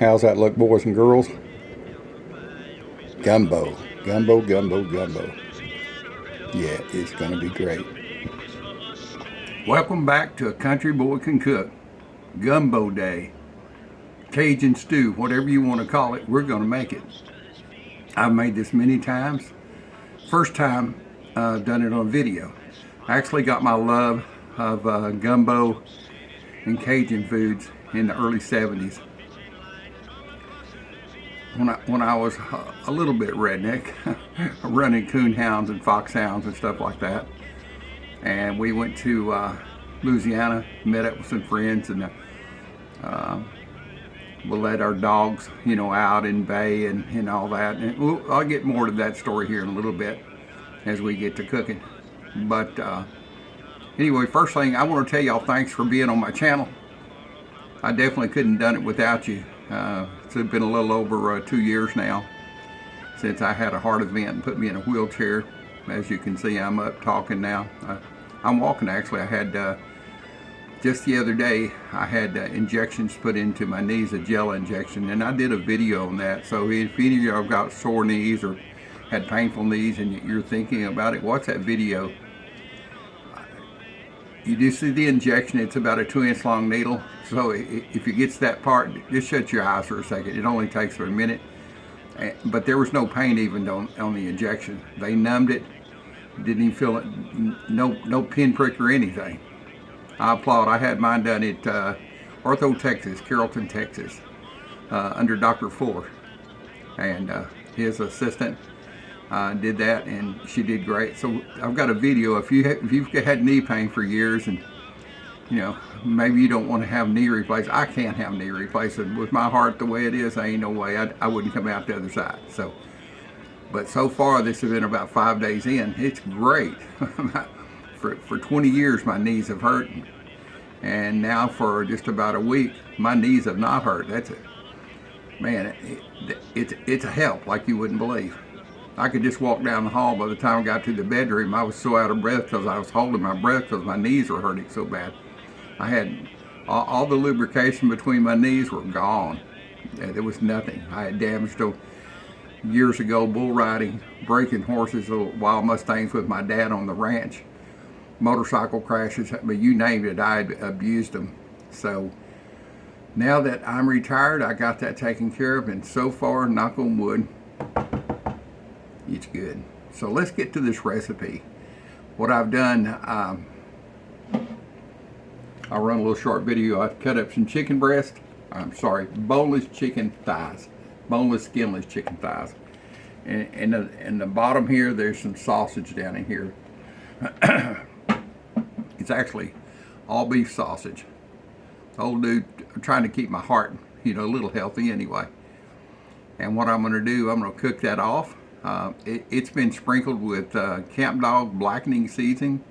How's that look, boys and girls? Gumbo. Gumbo, gumbo, gumbo. Yeah, it's going to be great. Welcome back to A Country Boy Can Cook. Gumbo Day. Cajun stew, whatever you want to call it, we're going to make it. I've made this many times. First time I've done it on video. I actually got my love of gumbo and Cajun foods in the early 70s. When I was a little bit redneck, running coonhounds and foxhounds and stuff like that. And we went to Louisiana, met up with some friends, and we'll let our dogs, out in bay and all that. And I'll get more to that story here in a little bit as we get to cooking. But anyway, first thing, I want to tell y'all thanks for being on my channel. I definitely couldn't have done it without you. It's been a little over 2 years now since I had a heart event and put me in a wheelchair. As you can see, I'm up talking now. I'm walking actually. I had just the other day, I had injections put into my knees, a gel injection, and I did a video on that. So if any of y'all got sore knees or had painful knees and you're thinking about it, watch that video. You do see the injection. It's about a 2-inch long needle. So if it gets that part, just shut your eyes for a second. It only takes for a minute. But there was no pain even on the injection. They numbed it. Didn't even feel it. No pinprick or anything. I applaud. I had mine done at Ortho, Texas, Carrollton, Texas, under Dr. Fuller. And his assistant did that, and she did great. So I've got a video. If you've had knee pain for years, and maybe you don't want to have knee replaced. I can't have knee replaced. With my heart the way it is, ain't no way I wouldn't come out the other side. So, but so far this has been about 5 days in. It's great. For 20 years my knees have hurt, and now for just about a week my knees have not hurt. That's it, man. It's a help like you wouldn't believe. I could just walk down the hall. By the time I got to the bedroom, I was so out of breath because I was holding my breath because my knees were hurting so bad. I had all the lubrication between my knees were gone. There was nothing. I had damaged them years ago, bull riding, breaking horses, little wild Mustangs with my dad on the ranch, motorcycle crashes, but you name it, I abused them. So now that I'm retired, I got that taken care of, and so far, knock on wood, it's good. So let's get to this recipe. What I've done, I'll run a little short video. I've cut up some chicken breast. Boneless chicken thighs. Boneless, skinless chicken thighs. And in the bottom here, there's some sausage down in here. It's actually all beef sausage. Old dude, I'm trying to keep my heart, a little healthy anyway. And what I'm going to do, I'm going to cook that off. It's been sprinkled with Camp Dog blackening seasoning.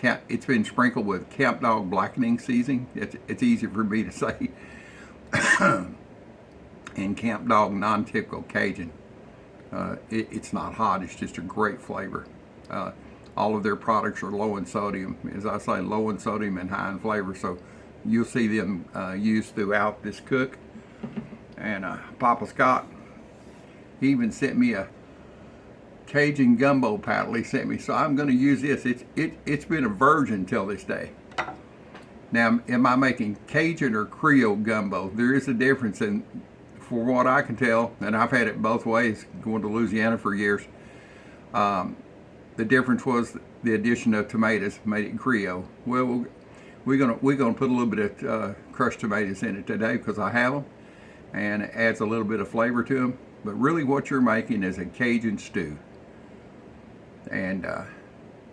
It's been sprinkled with Camp Dog blackening seasoning. It's easy for me to say. And Camp Dog non-typical Cajun. It's not hot. It's just a great flavor. All of their products are low in sodium. As I say, low in sodium and high in flavor. So you'll see them used throughout this cook. And Papa Scott, he even sent me a Cajun gumbo paddle. He sent me, so I'm going to use this. It's been a virgin till this day. Now, am I making Cajun or Creole gumbo? There is a difference, and for what I can tell, and I've had it both ways, going to Louisiana for years. The difference was the addition of tomatoes made it Creole. Well, we're gonna put a little bit of crushed tomatoes in it today because I have them, and it adds a little bit of flavor to them. But really what you're making is a Cajun stew. And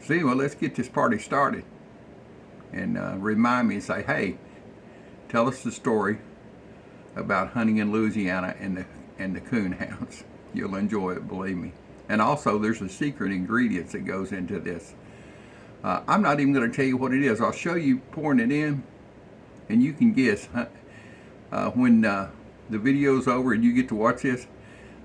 so anyway, let's get this party started. And remind me and say, hey, tell us the story about hunting in Louisiana and the coon hounds. You'll enjoy it, believe me. And also there's a secret ingredients that goes into this. I'm not even going to tell you what it is. I'll show you pouring it in, and you can guess. When the video's over and you get to watch this,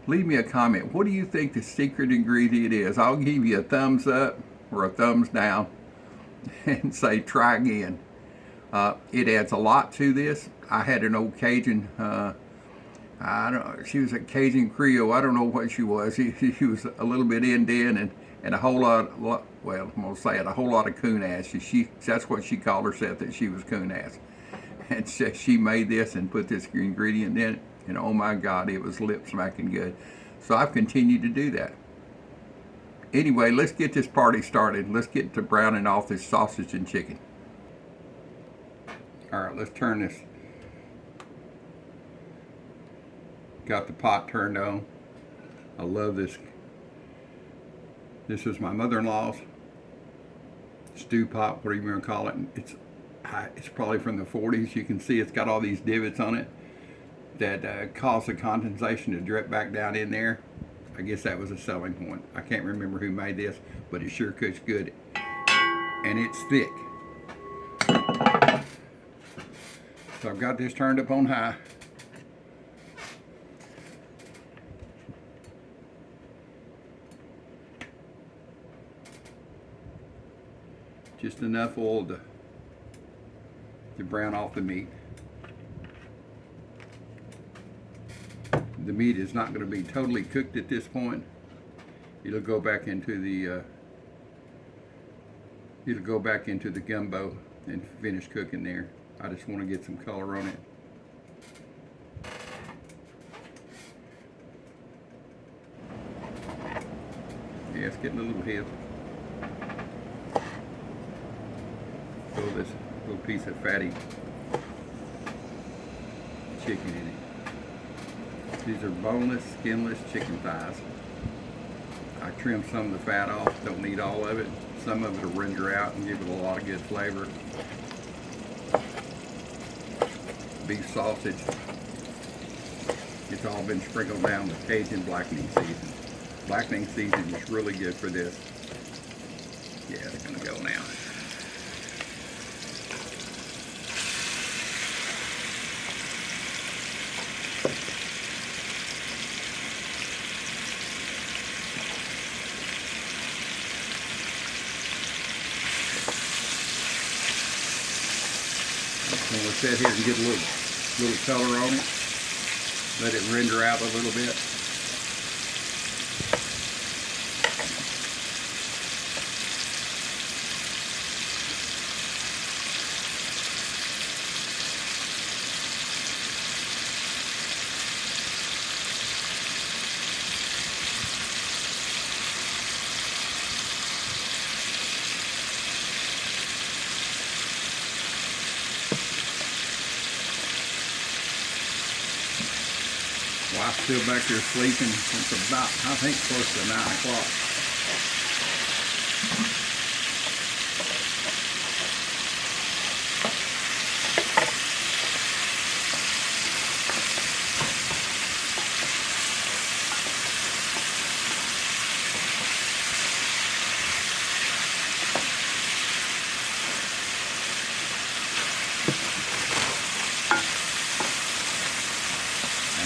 leave me a comment. What do you think the secret ingredient is? I'll give you a thumbs up or a thumbs down and say try again. It adds a lot to this. I had an old Cajun. I don't. She was a Cajun Creole. I don't know what she was. She was a little bit Indian and a whole lot. Well, I'm gonna say it. A whole lot of coon ass. That's what she called herself. That she was coon ass. And she made this and put this ingredient in it. And oh my God, it was lip smacking good. So I've continued to do that. Anyway, let's get this party started. Let's get to browning off this sausage and chicken. All right, let's turn this. Got the pot turned on. I love this. This is my mother-in-law's stew pot, whatever you want to call it. It's probably from the 40s. You can see it's got all these divots on it that cause the condensation to drip back down in there. I guess that was a selling point. I can't remember who made this, but it sure cooks good. And it's thick. So I've got this turned up on high. Just enough oil to brown off the meat. The meat is not going to be totally cooked at this point. It'll go back into the gumbo and finish cooking there. I just want to get some color on it. Yeah, it's getting a little hip. Throw this little piece of fatty chicken in it. These are boneless, skinless chicken thighs. I trimmed some of the fat off, don't need all of it. Some of it will render out and give it a lot of good flavor. Beef sausage. It's all been sprinkled down with Cajun blackening season. Blackening season is really good for this. Yeah, it's gonna go now. And we'll sit here and get a little color on it. Let it render out a little bit. Wife's still back there sleeping. It's about, I think, close to 9 o'clock.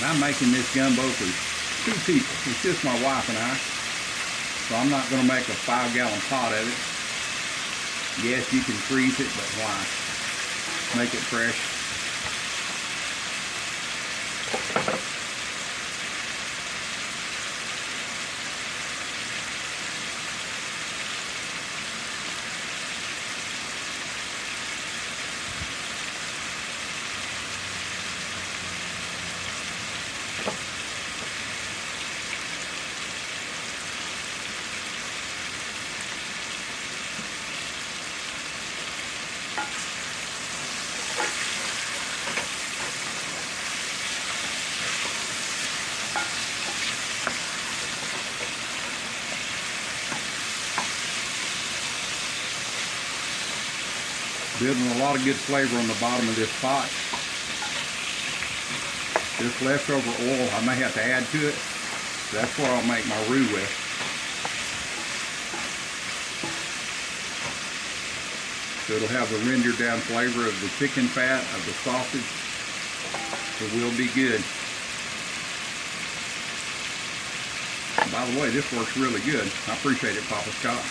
I'm making this gumbo for 2 people. It's just my wife and I. So I'm not going to make a 5-gallon pot of it. Yes, you can freeze it, but why? Make it fresh. Building a lot of good flavor on the bottom of this pot. This leftover oil I may have to add to it. That's what I'll make my roux with. So it'll have the rendered down flavor of the chicken fat, of the sausage. It will be good. By the way, this works really good. I appreciate it, Papa Scott.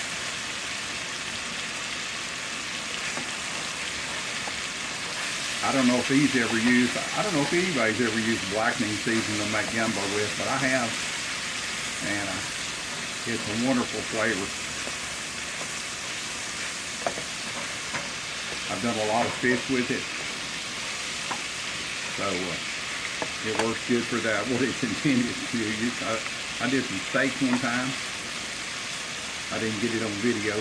I don't know if he's ever used, I don't know if anybody's ever used blackening seasoning to make gumbo with, but I have, and it's a wonderful flavor. I've done a lot of fish with it, so it works good for that, what it's intended to use. I did some steaks one time. I didn't get it on video.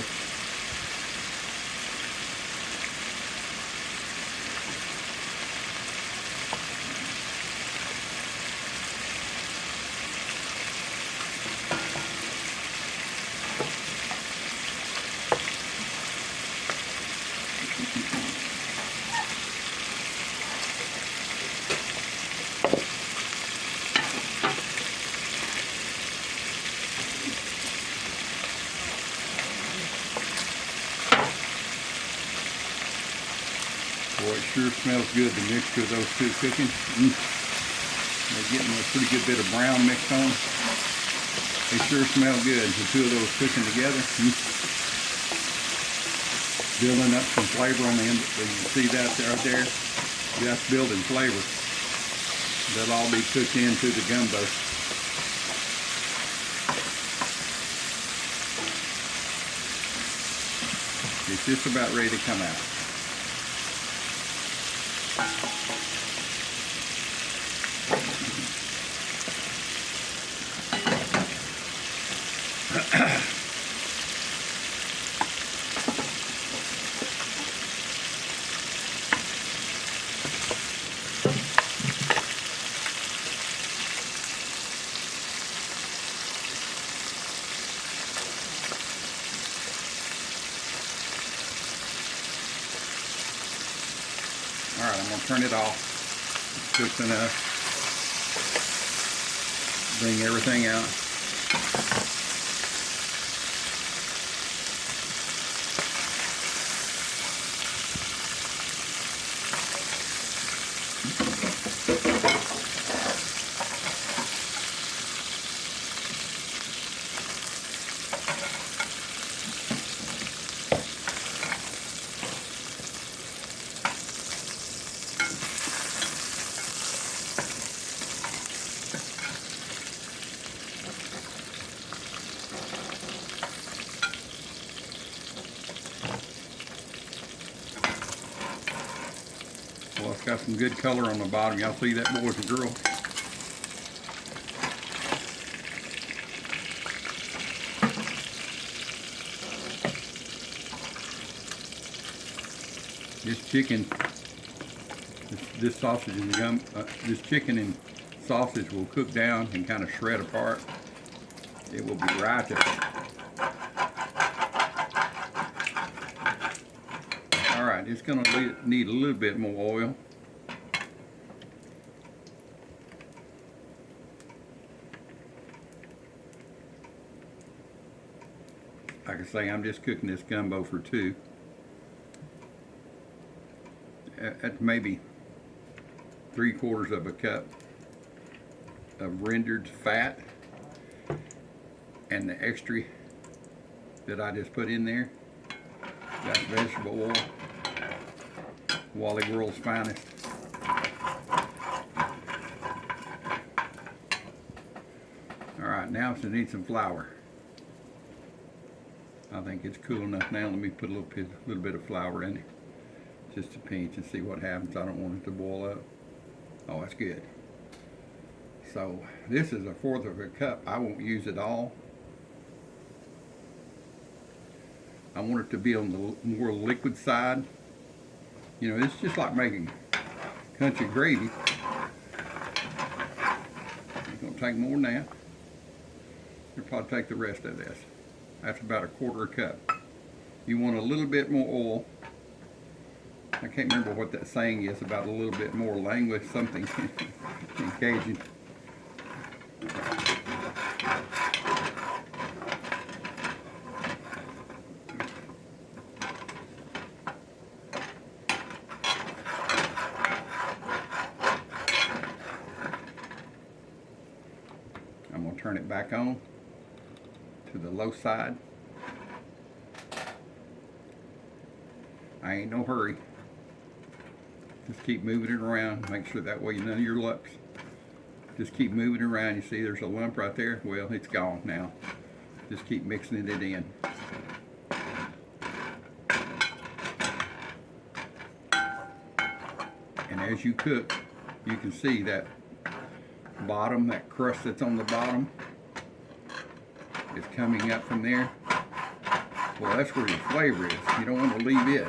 Boy, it sure smells good, the mixture of those two cooking. They're getting a pretty good bit of brown mixed on. They sure smell good, the two of those cooking together. Building up some flavor on the end. You can see that right there. That's building flavor. That'll all be cooked into the gumbo. It's just about ready to come out. All right, I'm gonna turn it off. It's just enough. Bring everything out. Well, it's got some good color on the bottom. Y'all see that, boys and girls? This chicken, this sausage and this chicken and sausage will cook down and kind of shred apart. It will be right there. All right, it's gonna need a little bit more oil. Like I say, I'm just cooking this gumbo for two. At maybe 3/4 of a cup of rendered fat, and the extra that I just put in there, that's vegetable oil, Wally World's finest. All right, now it needs some flour. I think it's cool enough now. Let me put a little bit of flour in it, just a pinch, and see what happens. I don't want it to boil up. Oh, that's good. So this is 1/4 of a cup. I won't use it all. I want it to be on the more liquid side. You know, it's just like making country gravy. It's gonna take more than that. You'll probably take the rest of this. That's about 1/4 cup. You want a little bit more oil. I can't remember what that saying is about a little bit more language, something in Cajun. I'm going to turn it back on to the low side. I ain't no hurry. Just keep moving it around. Make sure that way none of your lumps. Just keep moving it around. You see there's a lump right there? Well, it's gone now. Just keep mixing it in. And as you cook, you can see that bottom, that crust that's on the bottom is coming up from there. Well, that's where your flavor is. You don't want to leave it.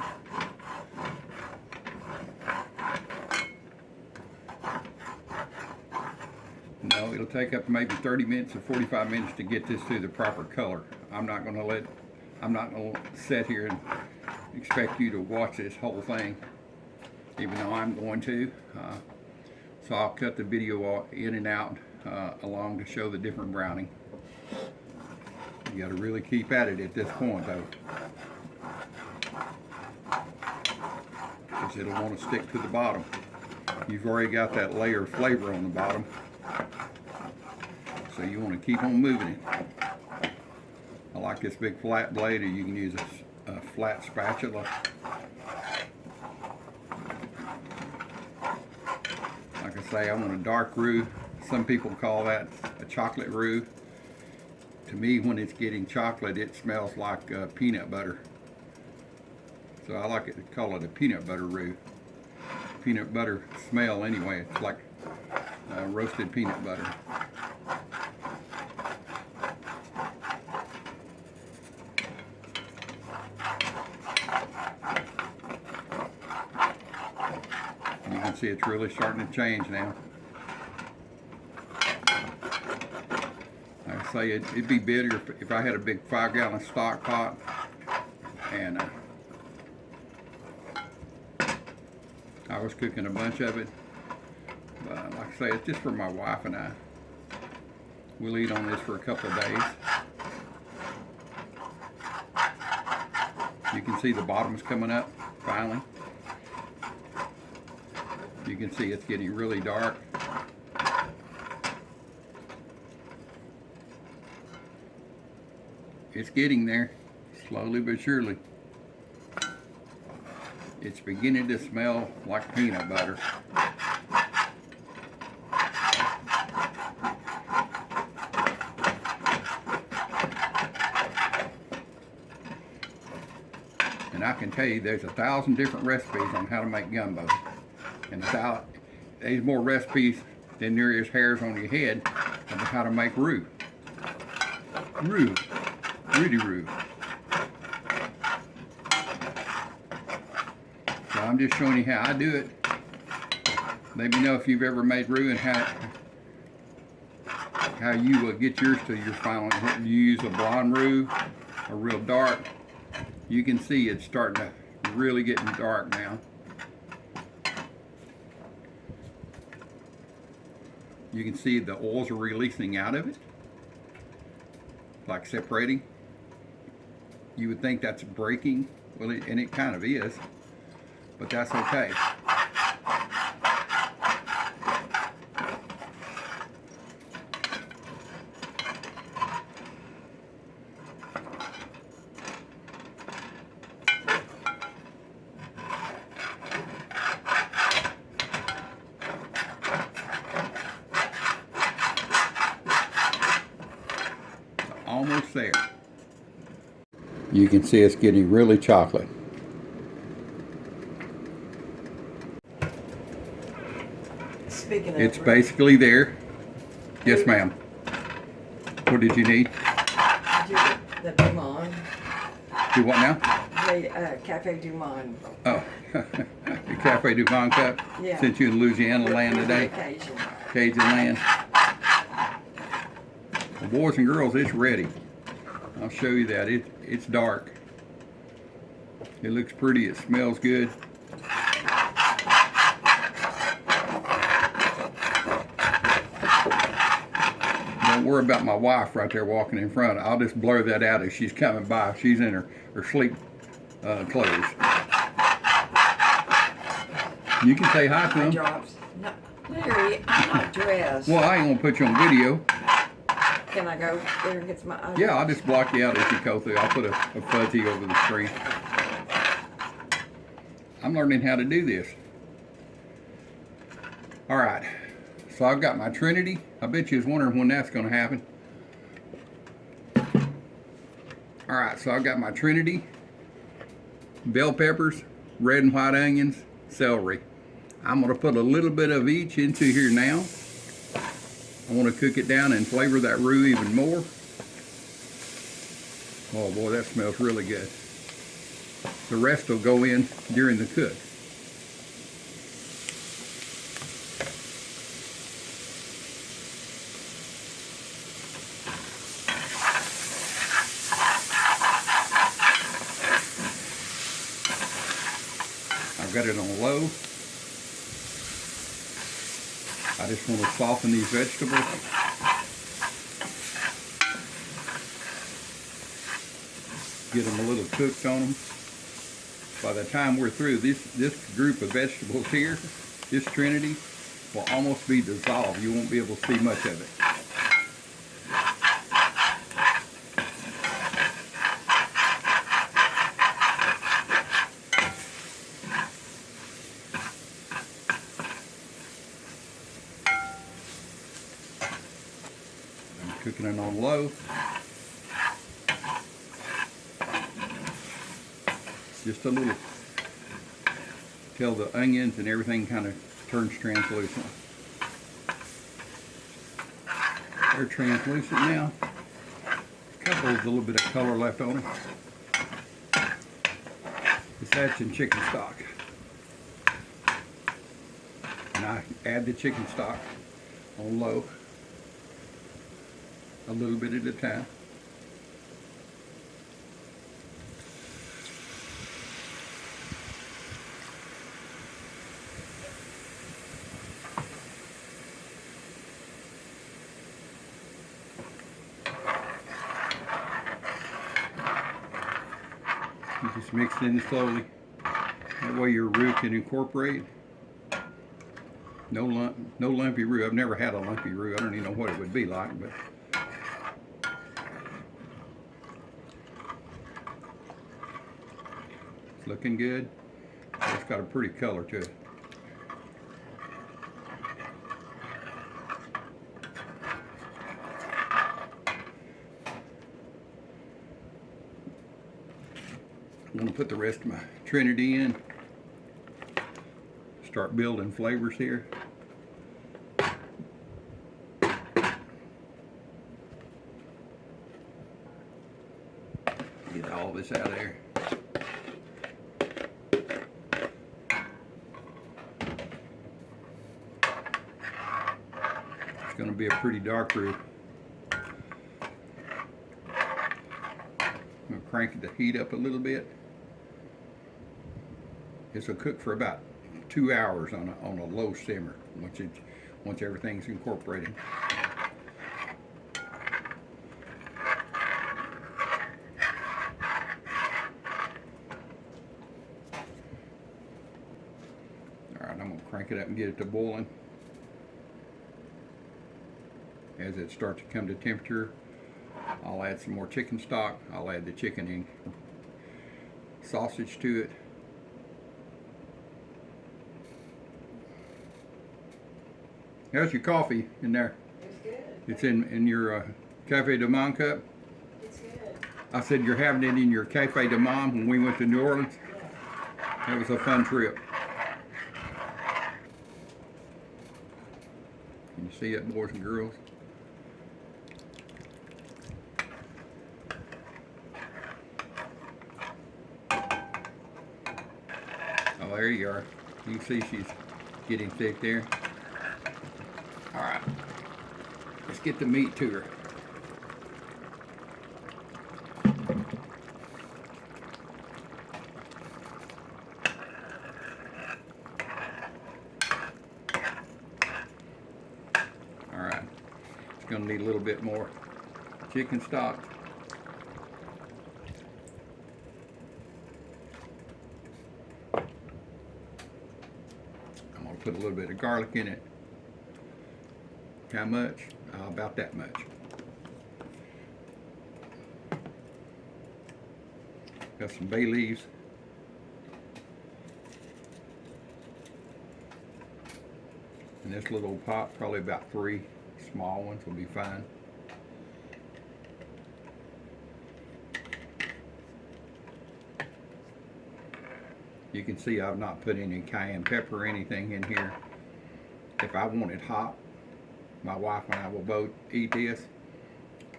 No, it'll take up maybe 30 minutes or 45 minutes to get this to the proper color. I'm not going to sit here and expect you to watch this whole thing, even though I'm going to. So I'll cut the video in and out along to show the different browning. You got to really keep at it at this point, though, because it'll want to stick to the bottom. You've already got that layer of flavor on the bottom, so you want to keep on moving it. I like this big flat blade, or you can use a flat spatula. Like I say, I want a dark roux. Some people call that a chocolate roux. To me, when it's getting chocolate, it smells like peanut butter. So I like it to call it a peanut butter roux. Peanut butter smell anyway. It's like roasted peanut butter. You can see it's really starting to change now. Like I say, it'd be better if I had a big 5-gallon stock pot and I was cooking a bunch of it. But like I say, it's just for my wife and I. We'll eat on this for a couple of days. You can see the bottom's coming up finally. You can see it's getting really dark. It's getting there, slowly but surely. It's beginning to smell like peanut butter. And I can tell you there's 1,000 different recipes on how to make gumbo. And there's more recipes than there is hairs on your head of how to make roux. Roux. Rudy roux. So I'm just showing you how I do it. Let me know if you've ever made roux and how you get yours to your final. You use a blonde roux, a real dark. You can see it's starting to really getting dark now. You can see the oils are releasing out of it, like separating. You would think that's breaking, well, and it kind of is, but that's okay. Almost there. You can see it's getting really chocolate. Speaking of it's basically there. Yes, ma'am. What did you need? The Du Monde. Do what now? The Cafe Du Monde. Oh, the Cafe Du Monde cup? Yeah. Since you in Louisiana land today? Cajun land. Well, boys and girls, it's ready. I'll show you that. It's dark. It looks pretty. It smells good. Don't worry about my wife right there walking in front. I'll just blur that out as she's coming by. She's in her sleep clothes. You can say hi to them. No, Larry, I'm not dressed. Well, I ain't gonna put you on video. Can I go there and get my eyes? Yeah, I'll just block you out as you go through. I'll put a fuzzy over the screen. I'm learning how to do this. All right, so I've got my Trinity. I bet you was wondering when that's going to happen. All right, so I've got my Trinity, bell peppers, red and white onions, celery. I'm going to put a little bit of each into here now. I want to cook it down and flavor that roux even more. Oh boy, that smells really good. The rest will go in during the cook. I've got it on low. I just want to soften these vegetables. Get them a little cooked on them. By the time we're through, this group of vegetables here, this Trinity, will almost be dissolved. You won't be able to see much of it. I'm cooking it on low. Just a little, till the onions and everything kind of turns translucent. They're translucent now. A couple of a little bit of color left on it. Just add some chicken stock. And I add the chicken stock on low, a little bit at a time. You just mix it in slowly. That way your roux can incorporate. No lumpy roux. I've never had a lumpy roux. I don't even know what it would be like, but it's looking good. It's got a pretty color to it. I'm going to put the rest of my Trinity in. Start building flavors here. Get all this out of there. It's going to be a pretty dark roux. I'm going to crank the heat up a little bit. This will cook for about 2 hours on a low simmer once everything's incorporated. All right, I'm gonna crank it up and get it to boiling. As it starts to come to temperature, I'll add some more chicken stock. I'll add the chicken and sausage to it. How's your coffee in there? It's good. It's in your Cafe du Monde cup? It's good. I said you're having it in your Cafe du Monde when we went to New Orleans? Yeah. That was a fun trip. Can you see it, boys and girls? Oh, there you are. You can see she's getting thick there. All right, let's get the meat to her. All right, it's gonna need a little bit more chicken stock. I'm gonna put a little bit of garlic in it. How much? About that much. Got some bay leaves. In this little pot, probably about 3 small ones will be fine. You can see I've not put any cayenne pepper or anything in here. If I want it hot, my wife and I will both eat this.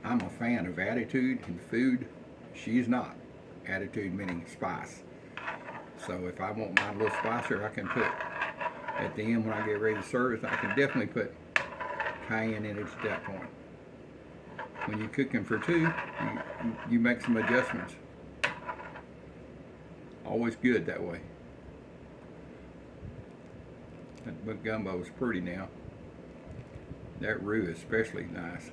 I'm a fan of attitude in food. She's not. Attitude meaning spice. So if I want mine a little spicier, I can put, at the end when I get ready to serve it, I can definitely put cayenne in it at that point. When you're cooking for two, you make some adjustments. Always good that way. That gumbo is pretty now. That roux is especially nice.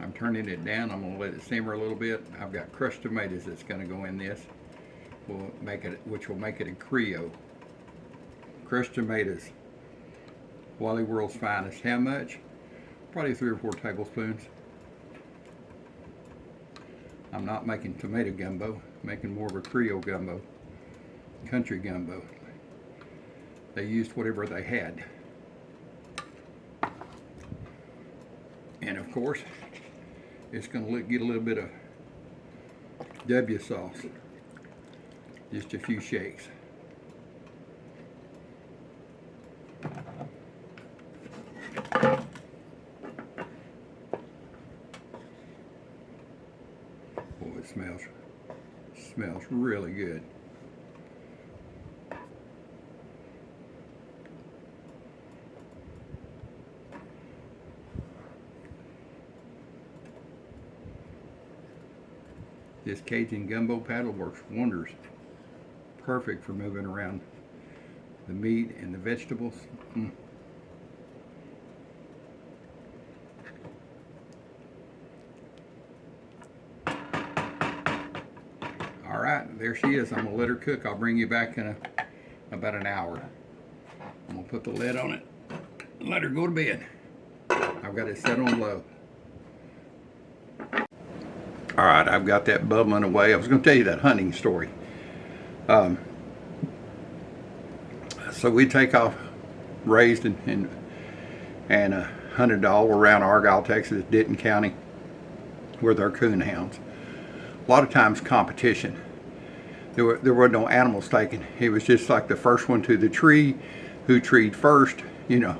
I'm turning it down. I'm going to let it simmer a little bit. I've got crushed tomatoes that's going to go in this. Which will make it a Creole. Crushed tomatoes. Wally World's finest. How much? Probably 3 or 4 tablespoons. I'm not making tomato gumbo. I'm making more of a Creole gumbo. Country gumbo. They used whatever they had. And of course, it's going to get a little bit of W sauce. Just a few shakes. Oh, it smells really good. This Cajun gumbo paddle works wonders. Perfect for moving around the meat and the vegetables. All right, there she is. I'm gonna let her cook. I'll bring you back in about an hour. I'm gonna put the lid on it and let her go to bed. I've got it set on low. All right, I've got that bubbling away. I was gonna tell you that hunting story. So we take off, raised and hunted all around Argyle, Texas, Denton County, with our coon hounds. A lot of times competition. There were no animals taken. It was just like the first one to the tree, who treed first. You know,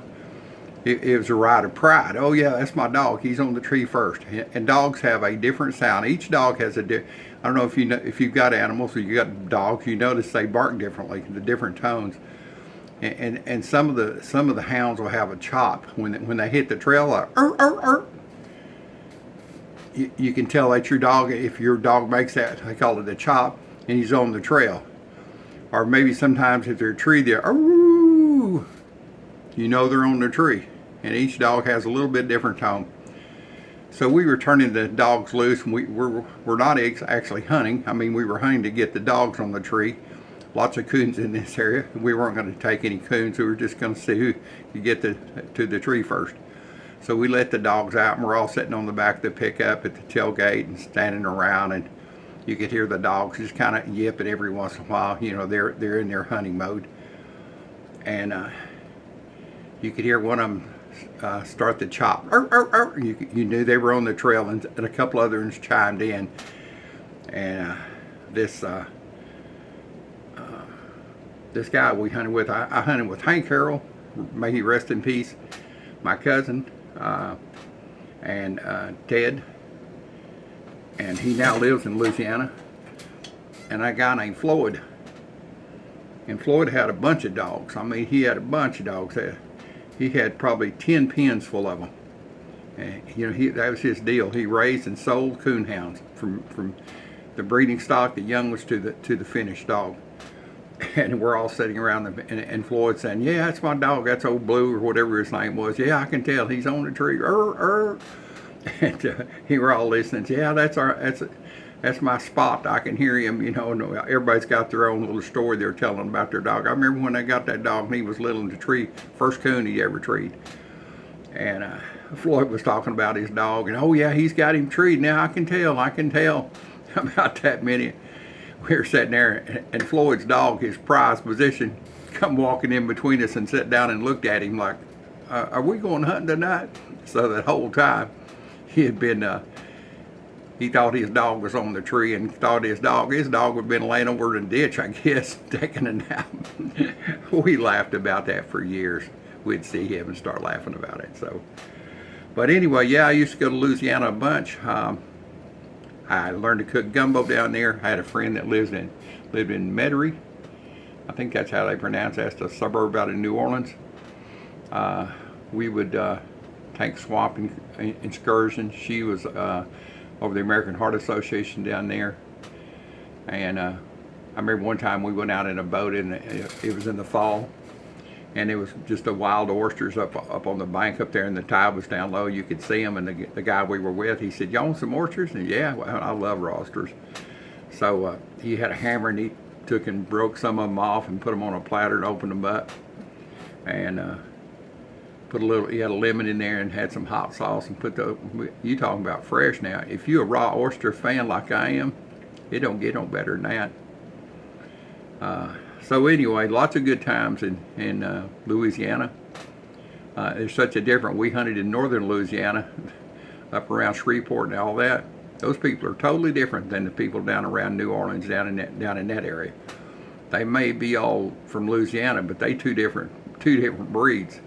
it was a rite of pride. Oh yeah, that's my dog. He's on the tree first. And dogs have a different sound. Each dog has a different. I don't know if you know, if you've got animals or you got dogs, you notice they bark differently, the different tones. And some of the hounds will have a chop when they hit the trail, like "Arr, arr, arr." You can tell that's your dog. If your dog makes that, they call it a chop, and he's on the trail. Or maybe sometimes if they're a tree, they're "Arr." You know they're on the tree, and each dog has a little bit different tone. So we were turning the dogs loose, and we're not actually hunting. I mean, we were hunting to get the dogs on the tree. Lots of coons in this area. We weren't going to take any coons. We were just going to see who could get to the tree first. So we let the dogs out, and we're all sitting on the back of the pickup at the tailgate and standing around, and you could hear the dogs just kind of yipping every once in a while. You know, they're in their hunting mode, and you could hear one of them start the chop. Arr, arr, arr. You knew they were on the trail, and a couple others chimed in, and this guy we hunted with, I hunted with Hank Harrell, may he rest in peace, my cousin, and Ted, and he now lives in Louisiana, and a guy named Floyd. And Floyd had a bunch of dogs. I mean, he had a bunch of dogs. He had probably 10 pens full of them. And, you know, that was his deal. He raised and sold coon hounds from the breeding stock, the youngest, to the finished dog. And we're all sitting around, and Floyd saying, "Yeah, that's my dog. That's old Blue," or whatever his name was. "Yeah, I can tell. He's on the tree." And we were all listening. "Yeah, that's my spot. I can hear him, you know, and everybody's got their own little story they're telling about their dog. I remember when they got that dog and he was little in the tree, first coon he ever treed. And Floyd was talking about his dog, and oh yeah, he's got him treed. Now I can tell about that minute. We were sitting there, and Floyd's dog, his prized position, come walking in between us and sat down and looked at him like, are we going hunting tonight? So that whole time, he had been, he thought his dog was on the tree and thought his dog had been laying over in the ditch, I guess, taking a nap. We laughed about that for years. We'd see him and start laughing about it. So, but anyway, yeah, I used to go to Louisiana a bunch. I learned to cook gumbo down there. I had a friend that lived in Metairie. I think that's how they pronounce it. That's a suburb out of New Orleans. We would take swamp excursions. She was over the American Heart Association down there, and I remember one time we went out in a boat, and it was in the fall, and it was just the wild oysters up on the bank up there, and the tide was down low. You could see them, and the guy we were with, he said, "Y'all want some oysters?" And yeah, well, I love oysters. So he had a hammer, and he took and broke some of them off and put them on a platter and opened them up, and he had a lemon in there and had some hot sauce and put you talking about fresh now. If you're a raw oyster fan like I am, it don't get no better than that. So anyway, lots of good times in Louisiana. There's such a different, we hunted in northern Louisiana, up around Shreveport and all that. Those people are totally different than the people down around New Orleans, down in that area. They may be all from Louisiana, but they two different breeds.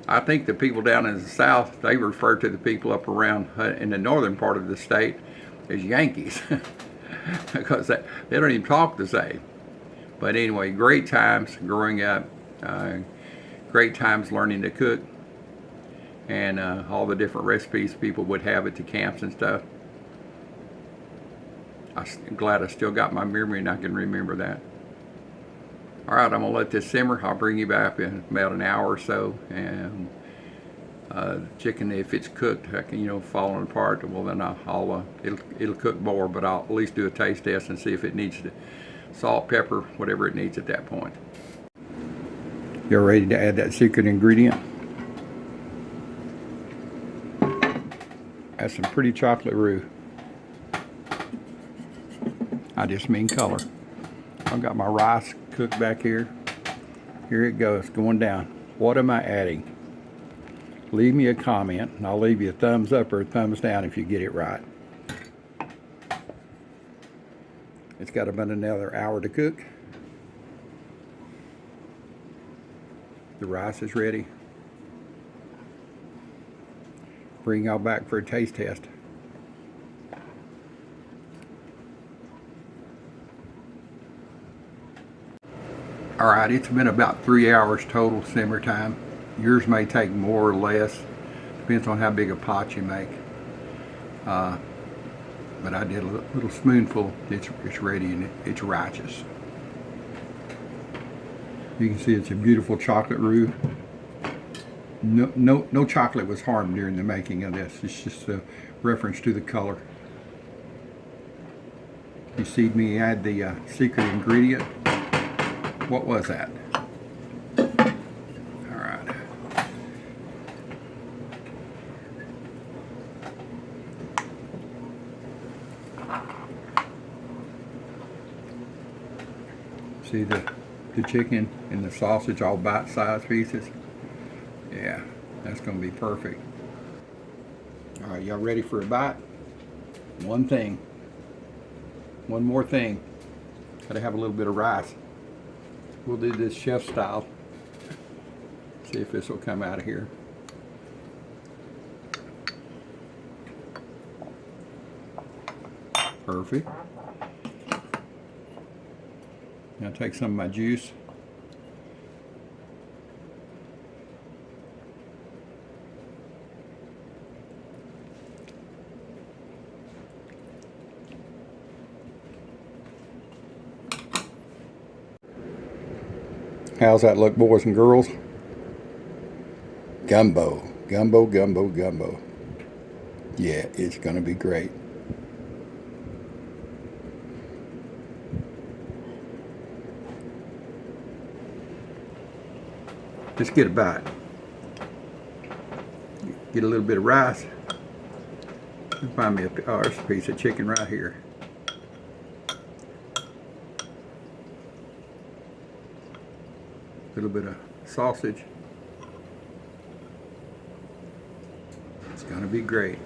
I think the people down in the south, they refer to the people up around in the northern part of the state as Yankees because they don't even talk the same. But anyway, great times growing up, great times learning to cook, and all the different recipes people would have at the camps and stuff. I'm glad I still got my memory and I can remember that. All right, I'm gonna let this simmer. I'll bring you back in about an hour or so, and chicken, if it's cooked, falling apart, well then it'll cook more, but I'll at least do a taste test and see if it needs the salt, pepper, whatever it needs at that point. You're ready to add that secret ingredient. That's some pretty chocolate roux. I just mean color. I've got my rice cooked back here. Here it goes, going down. What am I adding? Leave me a comment, and I'll leave you a thumbs up or a thumbs down if you get it right. It's got about another hour to cook. The rice is ready. Bring y'all back for a taste test. Alright, it's been about 3 hours total simmer time. Yours may take more or less. Depends on how big a pot you make. But I did a little spoonful. It's ready and it's righteous. You can see it's a beautiful chocolate roux. No chocolate was harmed during the making of this. It's just a reference to the color. You see me add the secret ingredient. What was that? All right. See the chicken and the sausage, all bite-sized pieces? Yeah, that's going to be perfect. All right, y'all ready for a bite? One more thing. Gotta have a little bit of rice. We'll do this chef style. See if this will come out of here. Perfect. Now take some of my juice. How's that look, boys and girls? Gumbo, gumbo, gumbo, gumbo. Yeah, it's gonna be great. Let's get a bite. Get a little bit of rice. Find me there's a piece of chicken right here. A little bit of sausage. It's gonna be great.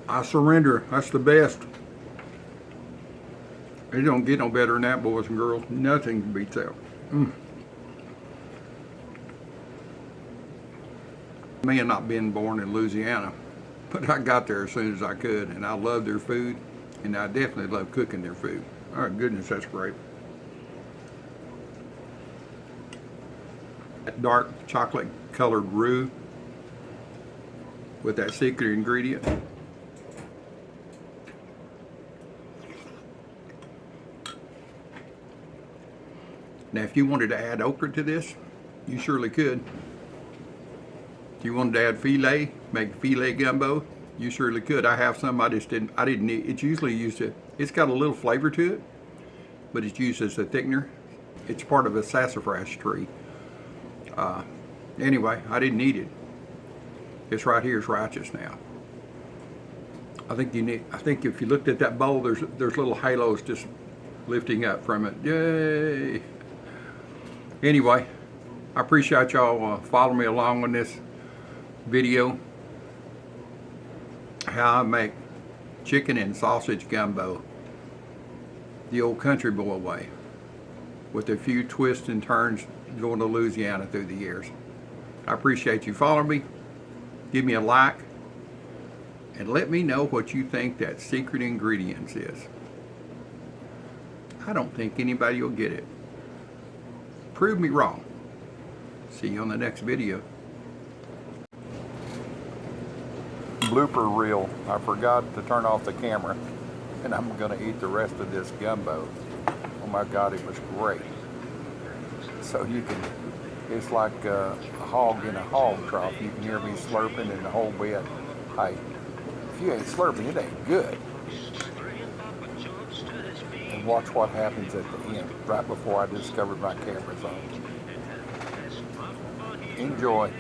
I surrender. That's the best. It don't get no better than that, boys and girls. Nothing beats that. Me not being born in Louisiana, but I got there as soon as I could, and I love their food, and I definitely love cooking their food. Oh goodness, that's great. That dark chocolate colored roux with that secret ingredient. Now, if you wanted to add okra to this, you surely could. If you wanted to add filet, make filet gumbo, you surely could. I have some. I didn't need. It's usually used to. It's got a little flavor to it, but it's used as a thickener. It's part of a sassafras tree. Anyway, I didn't need it. This right here is righteous now. I think you need. I think if you looked at that bowl, there's little halos just lifting up from it. Yay! Anyway, I appreciate y'all following me along on this video. How I make chicken and sausage gumbo the old country boy way, with a few twists and turns going to Louisiana through the years. I appreciate you following me. Give me a like and let me know what you think that secret ingredients is. I don't think anybody will get it. Prove me wrong. See you on the next video. Blooper reel. I forgot to turn off the camera, and I'm gonna eat the rest of this gumbo. Oh my God, it was great. So you can, it's like a hog in a hog trough. You can hear me slurping and the whole bit. Hey, if you ain't slurping, it ain't good. And watch what happens at the end, right before I discovered my camera's on. Enjoy.